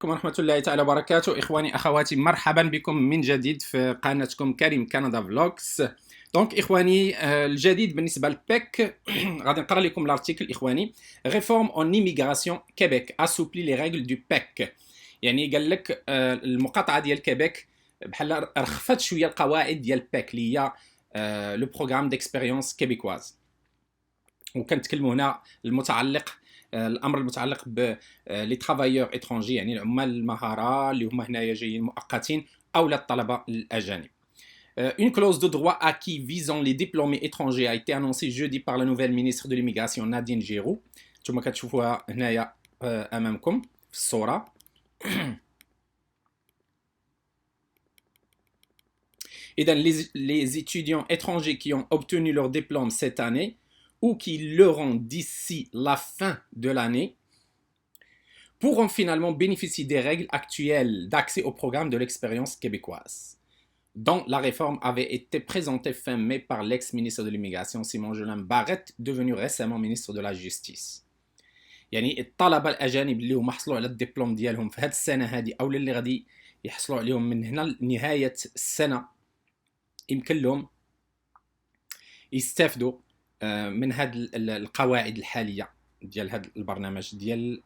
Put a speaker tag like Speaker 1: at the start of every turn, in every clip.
Speaker 1: عليكم ورحمة الله تعالى وبركاته. إخواني أخواتي، مرحبا بكم من جديد في قناتكم كريم كندا فلوكس. دونك إخواني، الجديد بالنسبة للبيك غادي نقرأ لكم الارتيكل. إخواني، ريفورم اون إيميغراسيون كيبيك اسوبلي لي ريغل دو بيك. يعني قال لك المقاطعة ديال كيبيك بحال رخفت شوية القواعد ديال بيك اللي هي لو بروغرام ديكسبيريونس كيبيكواز. وكنتكلموا هنا الامر المتعلق ب لي ترافايور اترونجي، يعني العمال المهاره اللي هما هنايا جايين مؤقتين او الطلبه الاجانب. Une clause de droit acquis visant les diplômés étrangers a été annoncée jeudi par la nouvelle ministre de l'immigration Nadine Giraud. نتوما كتشوفوها هنايا امامكم في الصوره. إذا les étudiants étrangers qui ont obtenu leur diplôme cette année ou qui l'auront d'ici la fin de l'année pourront finalement bénéficier des règles actuelles d'accès au programme de l'expérience québécoise, dont la réforme avait été présentée fin mai par l'ex-ministre de l'immigration Simon-Jolin Barrette, devenu récemment ministre de la Justice. يعني الطلبة الأجانب اللي هم حصلوا على الدبلوم ديالهم في هذه السنة هذه أو اللي غادي يحصلوا عليهم من هنا لنهاية السنة، يمكن لهم يستافدوا من هذه القواعد الحاليه ديال هذا البرنامج ديال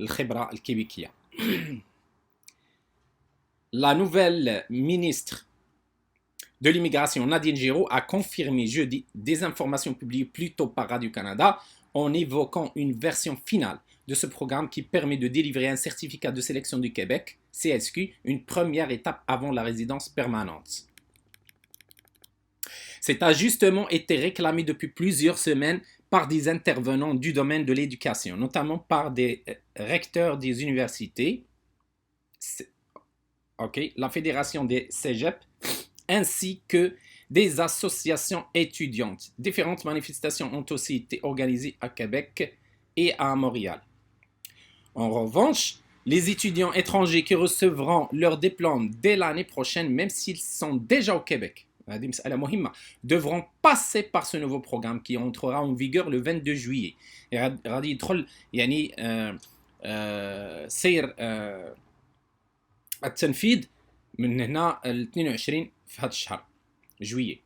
Speaker 1: الخبره الكيبيكيه. La nouvelle ministre de l'immigration Nadine Giraud a confirmé jeudi des informations publiées plus tôt par Radio-Canada en évoquant une version finale de ce programme qui permet de délivrer un certificat de sélection du Québec, CSQ, une première étape avant la résidence permanente. Cet ajustement était réclamé depuis plusieurs semaines par des intervenants du domaine de l'éducation, notamment par des recteurs des universités, la Fédération des Cégep, ainsi que des associations étudiantes. Différentes manifestations ont aussi été organisées à Québec et à Montréal. En revanche, les étudiants étrangers qui recevront leur diplôme dès l'année prochaine, même s'ils sont déjà au Québec, devront passer par ce nouveau programme qui entrera en vigueur le 22 juillet. غادي يدخل يعني سير التنفيذ من هنا ل 22 في هذا الشهر juillet.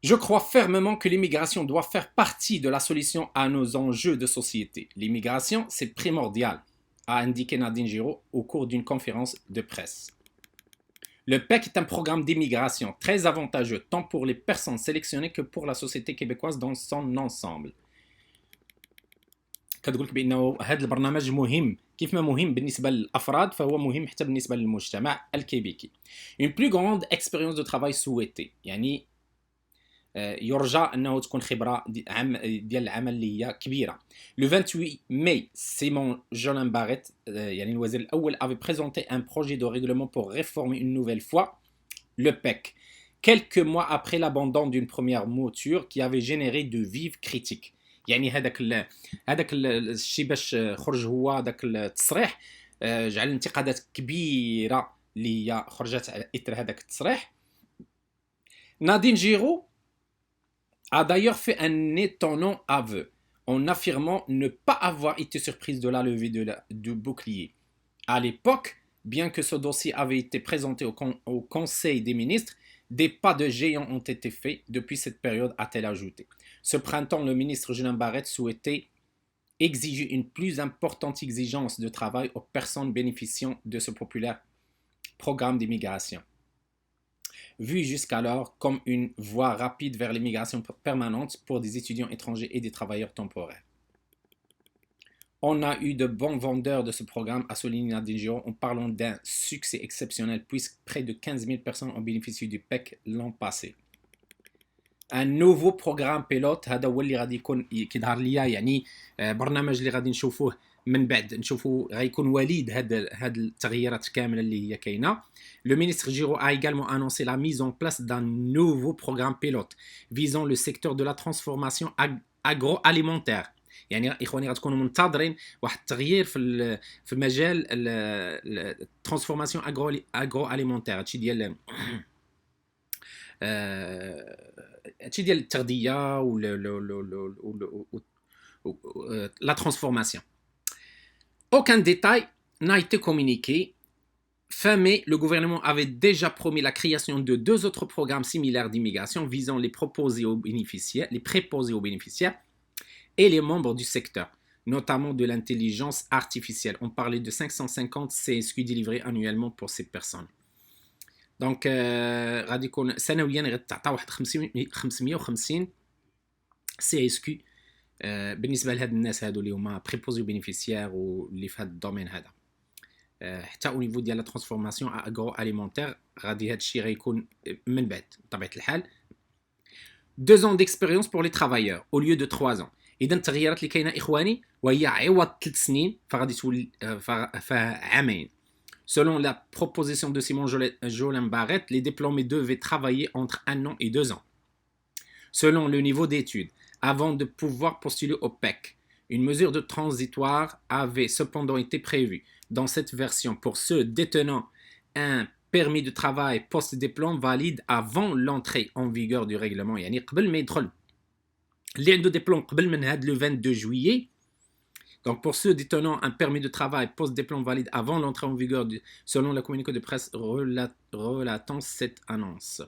Speaker 1: Je crois fermement que l'immigration doit faire partie de la solution à nos enjeux de société. L'immigration, c'est primordial, a indiqué Nadine Giraud au cours d'une conférence de presse. Le PEC est un programme d'immigration très avantageux tant pour les personnes sélectionnées que pour la société québécoise dans son ensemble. كتقول لك بانه هذا البرنامج مهم، كيف ما مهم بالنسبه للافراد فهو مهم حتى بالنسبه للمجتمع الكيبيكي. Une plus grande expérience de travail souhaitée، يعني يرجى انه تكون خبره ديال العمل اللي هي كبيره. Le 28 mai, Simon-Jolin Barrette, يعني الوزير الاول, avait présenté un projet de règlement pour réformer une nouvelle fois le PEC, quelques mois après l'abandon d'une première mouture qui avait généré de vives critiques. يعني هذاك الشيء باش خرج هو هذاك التصريح جعل انتقادات كبيره اللي هي خرجت على اثر هذاك التصريح. Nadine Giraud a d'ailleurs fait un étonnant aveu en affirmant ne pas avoir été surprise de la levée du bouclier. À l'époque, bien que ce dossier avait été présenté au Conseil des ministres, des pas de géant ont été faits depuis cette période, a-t-elle ajouté. Ce printemps, le ministre Jolin Barrette souhaitait exiger une plus importante exigence de travail aux personnes bénéficiant de ce populaire programme d'immigration, vu jusqu'alors comme une voie rapide vers l'immigration permanente pour des étudiants étrangers et des travailleurs temporaires. On a eu de bons vendeurs de ce programme, a souligné Nadine Giraud, en parlant d'un succès exceptionnel puisque près de 15 000 personnes ont bénéficié du PEC l'an passé. Un nouveau programme pilote هذا هو اللي غادي يكون كيظهر ليا يعني برنامج اللي غادي نشوفوه من بعد نشوفوا غيكون وليد هاد التغييرات كامله اللي هي كاينه. Le ministre Giraud a également annoncé la mise en place d'un nouveau programme pilote visant le secteur de la transformation agroalimentaire. يعني اخواني غتكونوا منتظرين واحد التغيير في مجال الترانسفورماسيون اغرواليمونتير، هادشي ديال التغذيه و la transformation. Aucun détail n'a été communiqué. Fin mai, le gouvernement avait déjà promis la création de 2 autres programmes similaires d'immigration visant les préposés aux bénéficiaires et les membres du secteur, notamment de l'intelligence artificielle. On parlait de 550 CSQ délivrés annuellement pour ces personnes. دونك غادي يكون سنويا غتعطى واحد 550 سي اس كيو بالنسبه لهاد الناس هادو اللي هما بريبوزي بينيفيسيير واللي في هاد الدومين هذا. حتى او نيفو ديال لا ترانسفورماسيون اغرو اليمونتير غادي هاد الشيء غيكون من بعد بطبيعه الحال. 2 ans d'expérience pour les travailleurs au lieu de 3 ans. اذا التغييرات اللي كاينه اخواني وهي عوض 3 سنين فغادي تولي عامين. Selon la proposition de Simon Jolin Barrett, les diplômés devaient travailler entre 1 an et 2 ans. Selon le niveau d'études, avant de pouvoir postuler au PEC, une mesure de transitoire avait cependant été prévue dans cette version pour ceux détenant un permis de travail post-diplôme valide avant l'entrée en vigueur du règlement. يعني قبل ما يدخل اللي عنده دبلوم قبل من هاد le 22 juillet. Donc, pour ceux détenant un permis de travail post-diplôme valide avant l'entrée en vigueur, selon le communiqué de presse relatant cette annonce.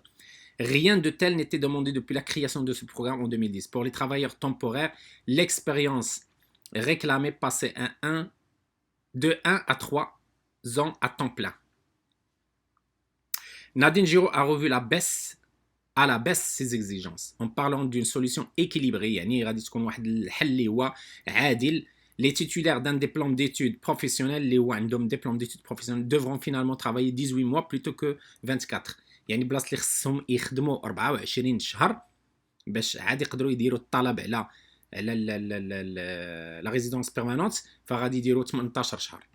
Speaker 1: Rien de tel n'était demandé depuis la création de ce programme en 2010. Pour les travailleurs temporaires, l'expérience réclamée passait de 1 à 3 ans à temps plein. Nadine Giraud a revu à la baisse ses exigences en parlant d'une solution équilibrée. يعني غادي تكون واحد الحل اللي هو عادل. Les titulaires d'un diplôme d'études professionnelles, les عندهم diplôme d'études professionnelles, devront finalement travailler 18 mois plutôt que 24. يعني بلاص اللي خصهم يخدموا 24 شهر باش عاد يقدروا يديروا الطلب على لا ريزيدونس بيرمانونت فغادي يديروا 18 شهر.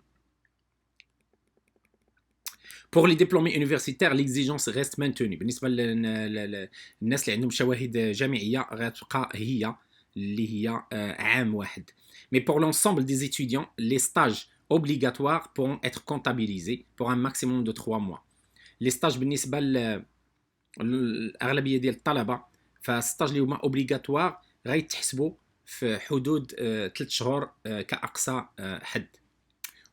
Speaker 1: Pour les diplômés universitaires, l'exigence reste maintenue. بالنسبة للناس اللي عندهم شواهد جامعية غتبقى هي اللي هي عام واحد. Mais pour l'ensemble des étudiants, les stages obligatoires pourront être comptabilisés pour un maximum de 3 mois. Les stages بالنسبة للأغلبية ديال الطلبة فالستاج اللي هما obligatoire غيتحسبوا في حدود 3 شهور كأقصى حد.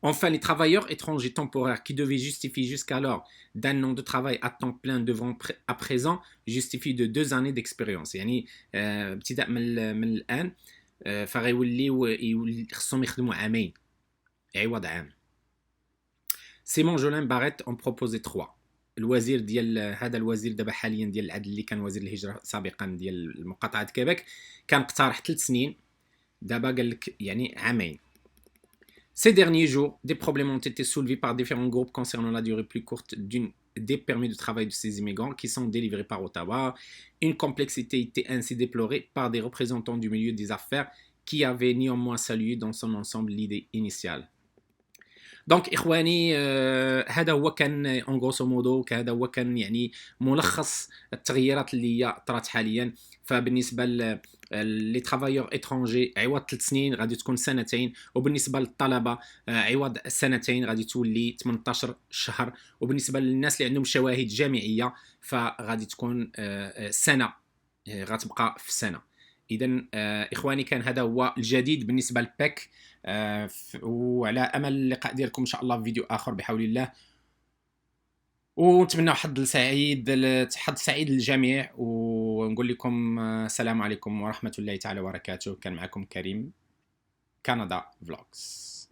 Speaker 1: Enfin, les travailleurs étrangers temporaires qui devaient justifier jusqu'alors d'un an de travail à temps plein devront à présent justifier de 2 années d'expérience. يعني ابتداء من الآن فغيوليو خصهم يخدموا عامين عوض عام. سيمون جولان باريت en proposait 3. الوزير ديال هذا الوزير دابا حاليا ديال العدل اللي كان وزير الهجرة سابقا ديال مقاطعة كيبيك كان اقترح 3 سنين دابا قال لك يعني عامين. Ces derniers jours, des problèmes ont été soulevés par différents groupes concernant la durée plus courte des permis de travail de ces immigrants qui sont délivrés par Ottawa. Une complexité était ainsi déplorée par des représentants du milieu des affaires qui avaient néanmoins salué dans son ensemble l'idée initiale. دونك اخواني هذا هو كان اون غروسو مودو هذا هو كان يعني ملخص التغييرات اللي هي طرات حاليا. فبالنسبه لي ترافايور اترونجي عوض 3 سنين غادي تكون 2 سنين وبالنسبه للطلبه عوض 2 سنين غادي تولي 18 شهر وبالنسبه للناس اللي عندهم شواهد جامعيه فغادي تكون سنه غتبقى في سنه. اذا اخواني كان هذا هو الجديد بالنسبه للبيك وعلى امل اللقاء ديالكم ان شاء الله في فيديو اخر بحول الله ونتمنى حظ سعيد للجميع ونقول لكم السلام عليكم ورحمه الله تعالى وبركاته. كان معكم كريم كندا فلوجز.